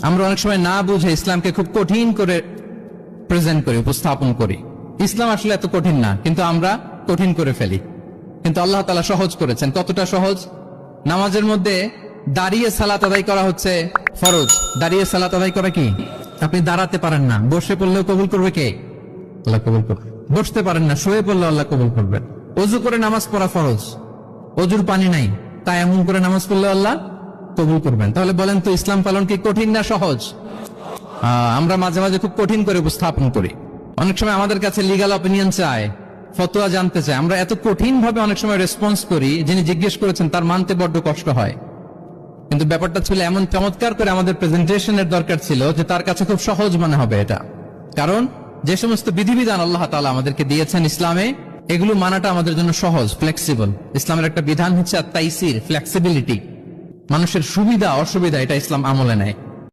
আমরা অনেক সময় না বুঝে ইসলামকে খুব কঠিন করে প্রেজেন্ট করি, উপস্থাপন করি। ইসলাম আসলে এত কঠিন না, কিন্তু আমরা কঠিন করে ফেলি। কিন্তু আল্লাহ তাআলা সহজ করেছেন। কতটা সহজ? নামাজের মধ্যে দাঁড়িয়ে সালাত আদায় করা হচ্ছে ফরজ। দাঁড়িয়ে সালাত আদায় করা কি? আপনি দাঁড়াতে পারেন না, বসে পড়লেও কবুল করবে কে? আল্লাহ কবুল করবে। বসতে পারেন না, শুয়ে পড়লেও আল্লাহ কবুল করবেন। অজু করে নামাজ পড়া ফরজ, অজুর পানি নাই, তাই এমন করে নামাজ পড়লে আল্লাহ কবুল করবেন। তাহলে বলেন তো, ইসলাম পালন কি কঠিন না সহজ? আমরা মাঝে মাঝে খুব কঠিন করে উপস্থাপন করি। অনেক সময় আমাদের কাছে লিগ্যাল অপিনিয়ন চায়, ফতোয়া জানতে চায়। আমরা এত কঠিন ভাবে অনেক সময় রেসপন্স করি, যিনি জিজ্ঞেস করেছেন তার মানতে বড্ড কষ্ট হয়। কিন্তু ব্যাপারটা ছিল এমন চমৎকার করে আমাদের প্রেজেন্টেশনের দরকার ছিল যে তার কাছে খুব সহজ মনে হবে এটা। কারণ যে সমস্ত বিধিবিধান আল্লাহ তাআলা আমাদেরকে দিয়েছেন ইসলামে, এগুলো মানাটা আমাদের জন্য সহজ, ফ্লেক্সিবল। ইসলামের একটা বিধান হচ্ছে আত-তাইসির, ফ্লেক্সিবিলিটি। মানুষের সুবিধা অসুবিধা এটা ইসলাম আমলে নেয়।